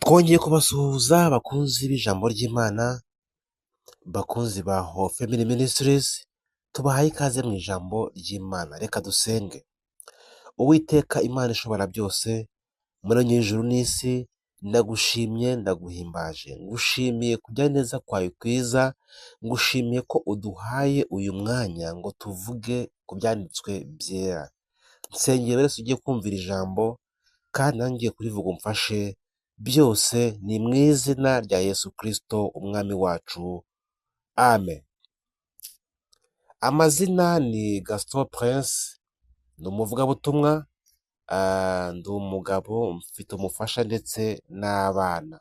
Twongeye kubasuhuza bakunzi b'ijambo ry'Imana, bakunzi ba Hope Family Ministries, tubahaye ikaze mu ijambo ry'Imana. Reka dusenge. Uwiteka Imana ishobora byose, muremyi w'ijuru n'isi, ndagushimye ndaguhimbaje, ngushimiye kujya neza kwawe kwiza, ngushimiye ko uduhaye uyu mwanya ngo tuvuge ku byanditswe byera. Nsengera wese ugiye kumvira ijambo kandi nanjye ngiye kurivuga umfashe, byose ni mu izina rya Yesu Kristo umwami wacu, amen. Amazina ni Gaston Prince, ni umuvugabutumwa, ndi umugabo, mfite umufasha ndetse n'abana.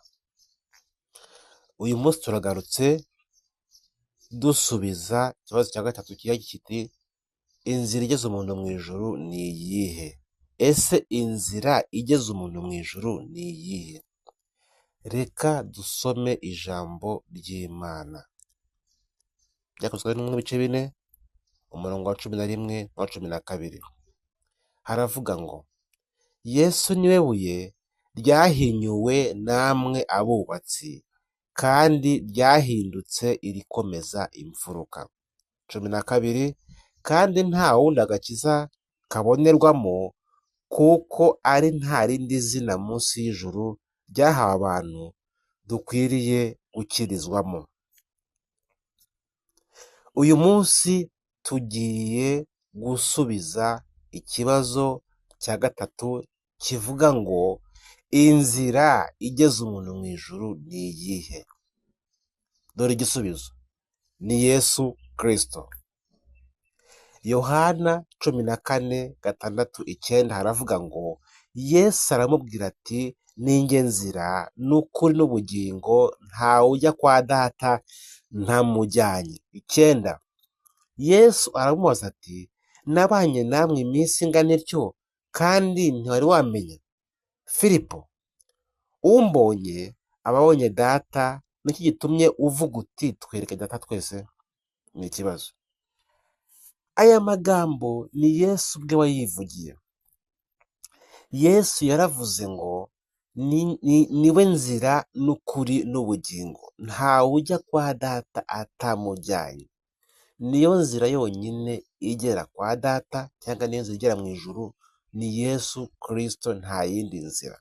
Uyu munsi turagarutse dusubiza ikibazo cya gatatu kigira kiti: inzira igeza umuntu mu ijuru ni iyihe? Ese inzira igeza umuntu mu ijuru ni iyihe? Reka dusome ijambo ry'Imana. Byakozwe n'umwe ibice 4, umurongo wa 11 n'uwa 12. Haravuga ngo: Yesu niwe buye ryahinyuwe namwe abubatsi, kandi ryahindutse irikomeza imfuruka. 12. Kandi nta wundi agakiza kabonerwamo, kuko ari nta rindi zina munsi y'ijuru ryahawe abantu dukwiriye gukirizwamo. Uyu munsi tugiye gusubiza ikibazo cya gatatu kivuga ngo inzira igeza umuntu mu ijuru ni iyihe? Dore igisubizo: ni Yesu Kristo. Yohana 14:6-9 haravuga ngo Yesu aramubwira ati: ninjye nzira n'ukuri n'ubugingo, ntawe ujya kwa data ntamujyanye. 9. Yesu aramubaza ati: nabanye namwe iminsi ingana ityo, kandi ntiwari wamenya? Filipo, umbonye aba abonye data, niki gitumye uvuga uti twereke data twese? Ni ikibazo. Aya magambo ni Yesu ubwe wayivugiye. Yesu yaravuze ngo niwe nzira n'ukuri n'ubugingo, ntawe ujya kwa data atamujyanye. Niyo nzira yonyine igera kwa data, cyangwa niyo nzira igera mu ijuru, ni Yesu Kristo, nta yindi nzira.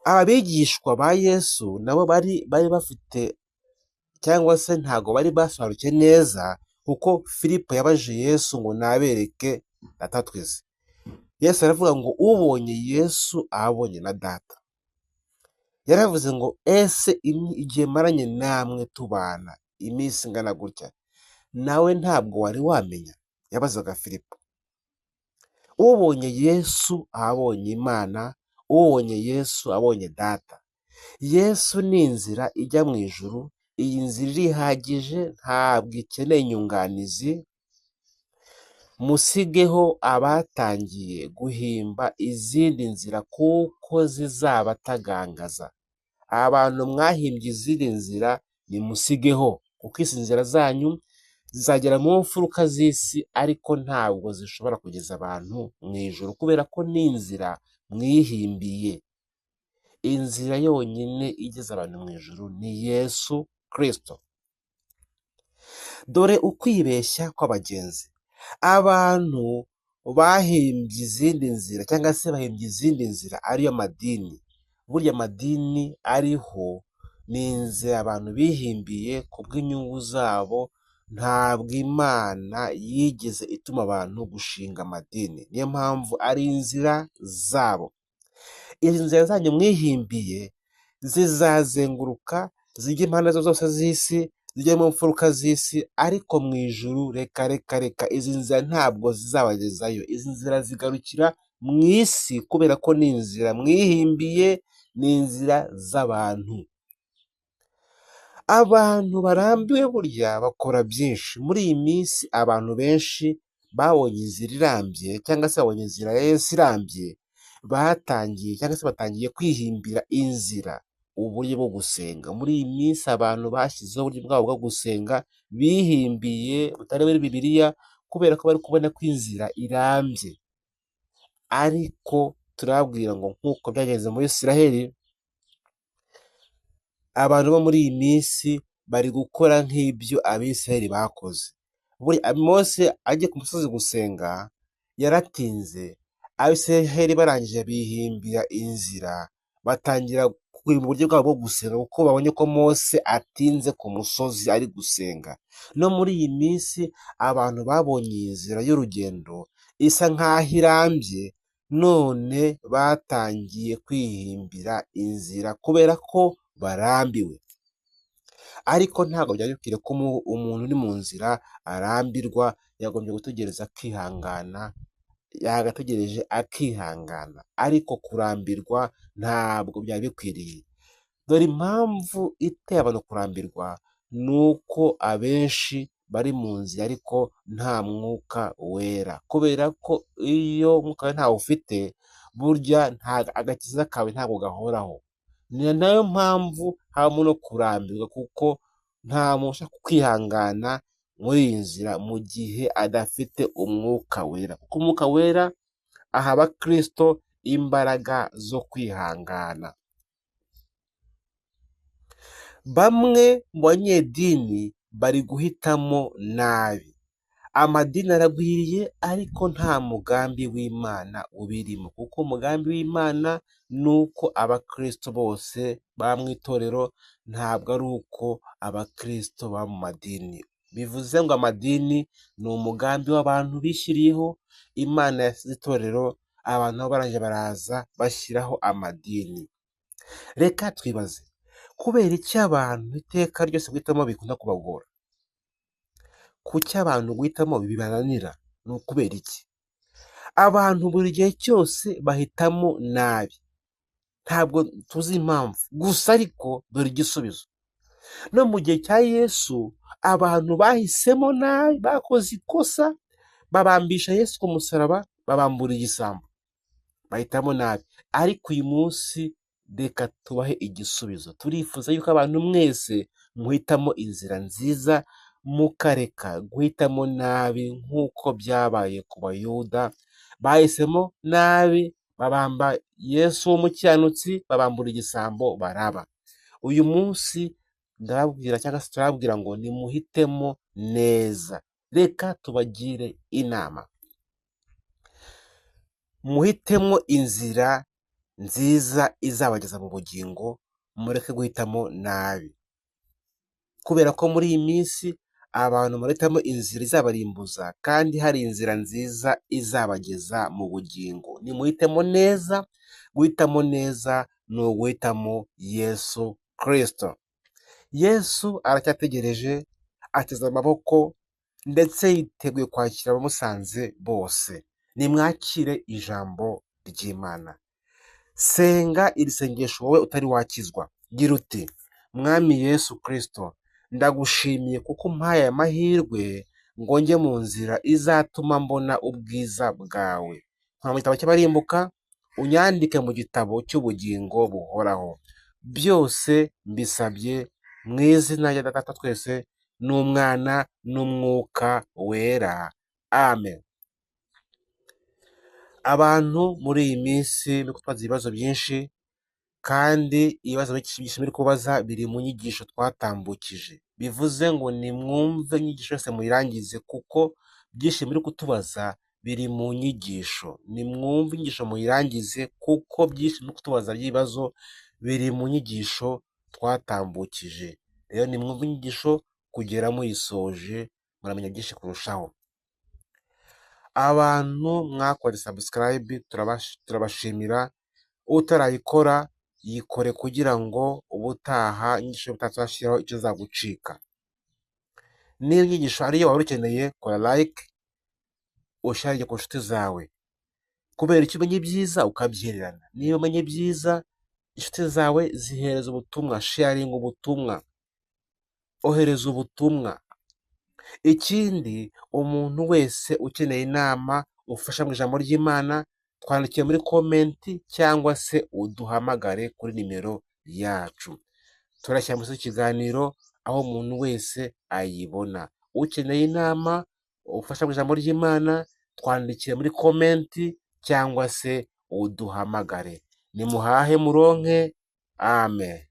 Abigishwa ba Yesu nabo bari bafite, cyangwa se ntago bari basobanukiwe neza, kuko Filipo yabajije Yesu ngo nabereke data twese. Yesu aravuga ngo ubonye Yesu abonye na data. Yaravuze ngo ese igihe maranye namwe tubana iminsi ingana gutya, nawe ntabwo wari wamenya? Yabazaga Filipo. Ubonye Yesu abonye Imana, ubonye Yesu abonye data. Yesu ni inzira ijya mu ijuru. Iyi nzira irihagije, ntabwo ikeneye inyunganizi. Musigeho abatangiye guhimba izindi nzira, kuko zizabatagangaza. Abantu mwahimbye izindi nzira nimusigeho, kuko izi nzira zanyu zizagera mu mfuruka z'isi, ariko ntabwo zishobora kugeza abantu mu ijuru, kubera ko ni inzira mwihimbiye. Inzira yonyine igeza abantu mu ijuru ni Yesu Kristo. Dore ukwibeshya kw'abagenzi. Abantu bahimbye izindi nzira, cyangwa se bahimbye izindi nzira, ariyo madini. Burya amadini ariho ni inzira abantu bihimbiye ku bw'inyungu zabo. Ntabwo Imana yigeze ituma abantu gushinga amadini, niyo mpamvu ari inzira zabo. Izi nzira zanyu mwihimbiye zizazenguruka zijya impande zose z'isi, zijya mu mfuruka z'isi, ariko mu ijuru reka, izi nzira ntabwo zizabagezayo. Izi nzira zigarukira mu isi, kubera ko ni inzira mwihimbiye, ni inzira z'abantu. Abantu barambiwe burya bakora byinshi. Muri iyi minsi abantu benshi babonye inzira irambye, cyangwa se babonye inzira ya Yesu irambye, batangiye cyangwa se batangiye kwihimbira inzira, uburyo bwo gusenga. Muri iyi minsi abantu bashyizeho uburyo bwabo bwo gusenga bihimbiye, butari muri Bibiliya, kubera ko bari kubona ko inzira irambye. Ariko turababwira ngo nk'uko byagenze muri Isiraheli, abantu bo muri iyi minsi bari gukora nk'ibyo abisirayeli bakoze. Mose agiye ku musozi gusenga yaratinze, abisirayeli barangije bihimbira inzira, batangira mu buryo bwabo bwo gusenga kuko babonye ko Mose atinze ku musozi ari gusenga. No muri iyi minsi abantu babonye iyi nzira y'urugendo isa nk'aho irambye, none batangiye kwihimbira inzira kubera ko barambiwe. Ariko ntabwo byari bikwiriye ko umuntu uri mu nzira arambirwa, yagombye gutegereza akihangana, yagategereje akihangana, ariko kurambirwa ntabwo byari bikwiriye. Dore impamvu iteye abantu kurambirwa, ni uko abenshi bari mu nzira ariko nta mwuka wera, kubera ko iyo umwuka wera ntawe ufite, burya agakiza kawe ntabwo gahoraho. Ni nayo mpamvu habamo no kurambirwa, kuko nta muntu ushaka kwihangana muri iyi nzira mu gihe adafite umwuka wera, kuko umwuka wera aha abakristo imbaraga zo kwihangana. Bamwe mu banyedini bari guhitamo nabi. Amadini aragwiriye ariko nta mugambi w'Imana ubirimo, kuko umugambi w'Imana ni uko abakristo bose baba mu itorero, ntabwo ari uko abakristo baba mu madini. Bivuze ngo amadini ni umugambi w'abantu bishyiriyeho, Imana yasize itorero, abantu nabo barangije baraza bashyiraho amadini. Reka twibaze, kubera iki abantu iteka ryose guhitamo bikunda kubagora? Kuki abantu guhitamo bibananira? Ni ukubera iki? Abantu buri gihe cyose bahitamo nabi, ntabwo tuzi impamvu, gusa ariko dore igisubizo. No mu gihe cya Yesu abantu bahisemo nabi, bakoze ikosa, babambisha Yesu ku musaraba, babambura igisambo, bahitamo nabi. Ariko uyu munsi reka tubahe igisubizo. Turifuza yuko abantu mwese muhitamo inzira nziza, mukareka guhitamo nabi nk'uko byabaye ku Bayuda. Bahisemo nabi, babamba Yesu w'umukiranutsi, babambura igisambo, baraba. Uyu munsi ndababwira cyangwa se turababwira ngo nimuhitemo neza. Reka tubagire inama, muhitemo inzira nziza izabageza mu bugingo, mureke guhitamo nabi, kubera ko muri iyi minsi abantu bahitamo inzira izabarimbuza kandi hari inzira nziza izabageza mu bugingo. Nimuhitemo neza. Guhitamo neza ni uguhitamo Yesu Kristo. Yesu aracyategereje, ateze amaboko ndetse yiteguye kwakira abamusanze bose. Nimwakire ijambo ry'Imana. Senga iri sengesho wowe utari wakizwa. Gira uti: Mwami Yesu Kristo, ndagushimiye kuko umpaye aya mahirwe ngo njye mu nzira izatuma mbona ubwiza bwawe. Nkora mu gitabo cy'abarimbuka, unyandike mu gitabo cy'ubugingo buhoraho. Byose mbisabye mu izina rya Data twese n'Umwana n'Umwuka wera. Amen. Abantu muri iyi minsi bari kutubaza ibibazo byinshi, kandi ibibazo byinshi biri kubaza biri mu nyigisho twatambukije. Bivuze ngo nimwumve inyigisho yose muyirangize, kuko byinshi muri kutubaza biri mu nyigisho. Nimwumve inyigisho muyirangize, kuko byinshi muri kutubaza by'ibibazo biri mu nyigisho twatambukije. Rero nimwumve inyigisho kugera muyisoje, muramenya byinshi kurushaho. Abantu mwakoze subscribe turabashimira. Utarayikora yikore kugira ngo ubutaha inyigisho utazashyiraho icyo zagucika. Niba inyigisho ariyo wari ukeneye, kora like, usharire ku nshuti zawe. Kubera icyo umenye ibyiza ukabyihererana. Niba umenye ibyiza, inshuti zawe zihereza ubutumwa, sharing ubutumwa, ohereza ubutumwa. Ikindi, umuntu wese ukeneye inama, ufasha mu ijambo ry'Imana, twandikire muri komenti cyangwa se uduhamagare kuri nimero yacu. Turashyira munsi y'ikiganiro aho umuntu wese ayibona. Ukeneye inama, ufasha mu ijambo ry'Imana, twandikire muri komenti cyangwa se uduhamagare. Nimuhahe muronke. Amen.